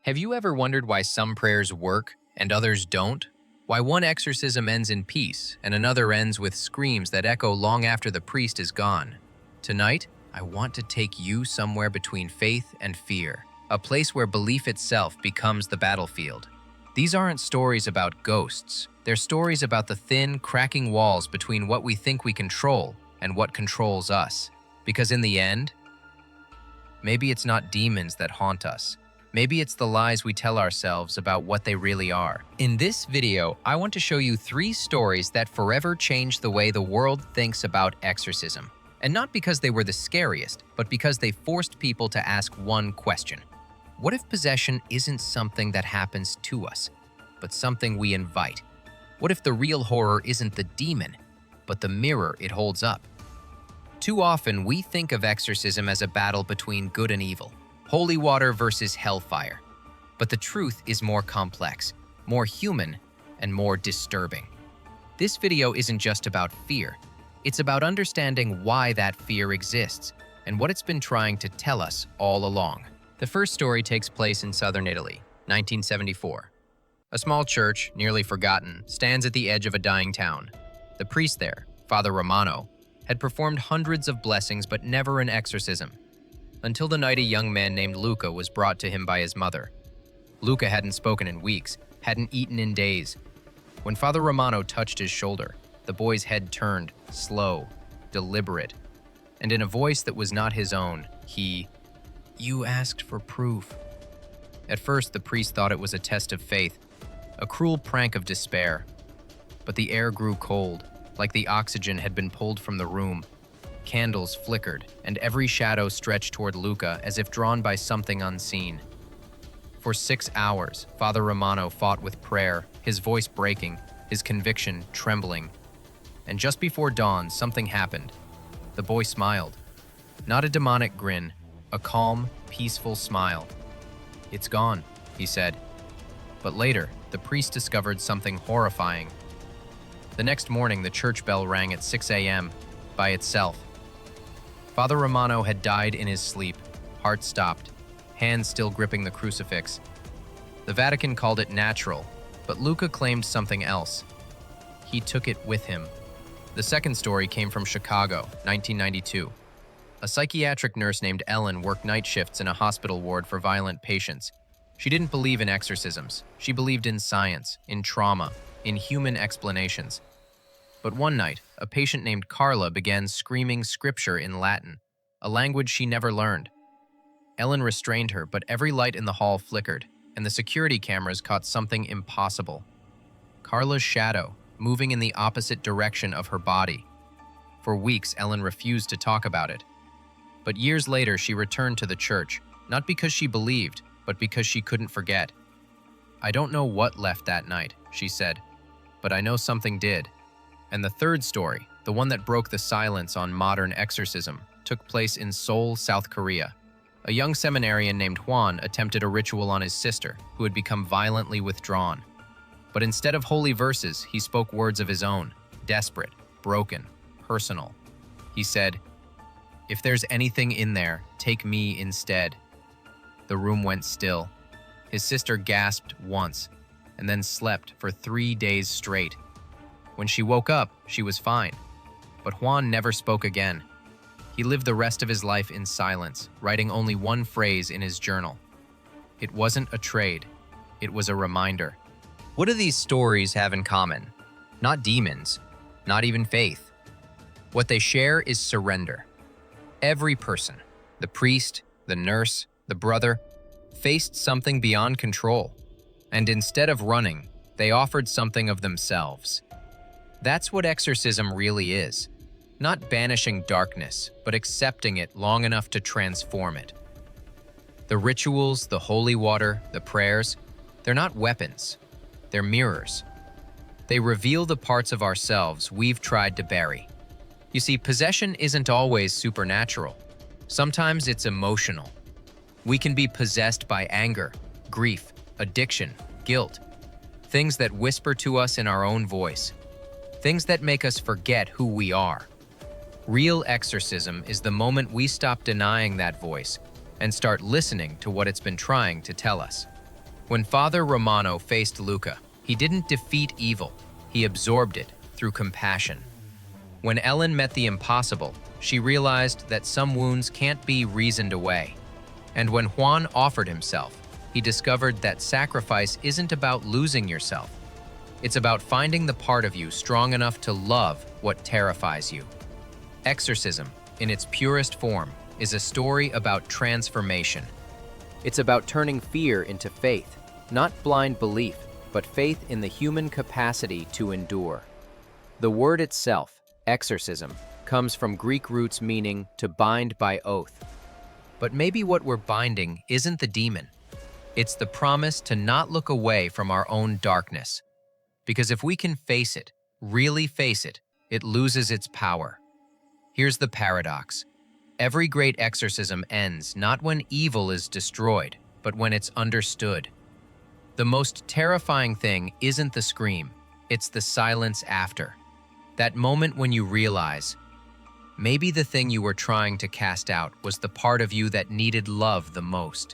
Have you ever wondered why some prayers work and others don't? Why one exorcism ends in peace and another ends with screams that echo long after the priest is gone? Tonight, I want to take you somewhere between faith and fear, a place where belief itself becomes the battlefield. These aren't stories about ghosts. They're stories about the thin, cracking walls between what we think we control and what controls us. Because in the end, maybe it's not demons that haunt us. Maybe it's the lies we tell ourselves about what they really are. In this video, I want to show you 3 stories that forever changed the way the world thinks about exorcism. And not because they were the scariest, but because they forced people to ask one question. What if possession isn't something that happens to us, but something we invite? What if the real horror isn't the demon, but the mirror it holds up? Too often, we think of exorcism as a battle between good and evil. Holy water versus hellfire. But the truth is more complex, more human, and more disturbing. This video isn't just about fear. It's about understanding why that fear exists and what it's been trying to tell us all along. The first story takes place in southern Italy, 1974. A small church, nearly forgotten, stands at the edge of a dying town. The priest there, Father Romano, had performed hundreds of blessings but never an exorcism, until the night a young man named Luca was brought to him by his mother. Luca hadn't spoken in weeks, hadn't eaten in days. When Father Romano touched his shoulder, the boy's head turned, slow, deliberate, and in a voice that was not his own, "You asked for proof." At first, the priest thought it was a test of faith, a cruel prank of despair. But the air grew cold, like the oxygen had been pulled from the room. Candles flickered, and every shadow stretched toward Luca as if drawn by something unseen. For 6 hours, Father Romano fought with prayer, his voice breaking, his conviction trembling. And just before dawn, something happened. The boy smiled. Not a demonic grin, a calm, peaceful smile. "It's gone," he said. But later, the priest discovered something horrifying. The next morning, the church bell rang at 6 a.m. by itself. Father Romano had died in his sleep, heart stopped, hands still gripping the crucifix. The Vatican called it natural, but Luca claimed something else. He took it with him. The second story came from Chicago, 1992. A psychiatric nurse named Ellen worked night shifts in a hospital ward for violent patients. She didn't believe in exorcisms. She believed in science, in trauma, in human explanations. But one night, a patient named Carla began screaming scripture in Latin, a language she never learned. Ellen restrained her, but every light in the hall flickered, and the security cameras caught something impossible. Carla's shadow, moving in the opposite direction of her body. For weeks, Ellen refused to talk about it. But years later, she returned to the church, not because she believed, but because she couldn't forget. "I don't know what left that night," she said, "but I know something did." And the third story, the one that broke the silence on modern exorcism, took place in Seoul, South Korea. A young seminarian named Juan attempted a ritual on his sister, who had become violently withdrawn. But instead of holy verses, he spoke words of his own, desperate, broken, personal. He said, "If there's anything in there, take me instead." The room went still. His sister gasped once, and then slept for 3 days straight. When she woke up, she was fine. But Juan never spoke again. He lived the rest of his life in silence, writing only one phrase in his journal. It wasn't a trade. It was a reminder. What do these stories have in common? Not demons, not even faith. What they share is surrender. Every person, the priest, the nurse, the brother, faced something beyond control. And instead of running, they offered something of themselves. That's what exorcism really is. Not banishing darkness, but accepting it long enough to transform it. The rituals, the holy water, the prayers, they're not weapons. They're mirrors. They reveal the parts of ourselves we've tried to bury. You see, possession isn't always supernatural. Sometimes it's emotional. We can be possessed by anger, grief, addiction, guilt, things that whisper to us in our own voice. Things that make us forget who we are. Real exorcism is the moment we stop denying that voice and start listening to what it's been trying to tell us. When Father Romano faced Luca, he didn't defeat evil, he absorbed it through compassion. When Ellen met the impossible, she realized that some wounds can't be reasoned away. And when Juan offered himself, he discovered that sacrifice isn't about losing yourself. It's about finding the part of you strong enough to love what terrifies you. Exorcism, in its purest form, is a story about transformation. It's about turning fear into faith, not blind belief, but faith in the human capacity to endure. The word itself, exorcism, comes from Greek roots meaning to bind by oath. But maybe what we're binding isn't the demon. It's the promise to not look away from our own darkness. Because if we can face it, really face it, it loses its power. Here's the paradox. Every great exorcism ends not when evil is destroyed, but when it's understood. The most terrifying thing isn't the scream, it's the silence after. That moment when you realize, maybe the thing you were trying to cast out was the part of you that needed love the most.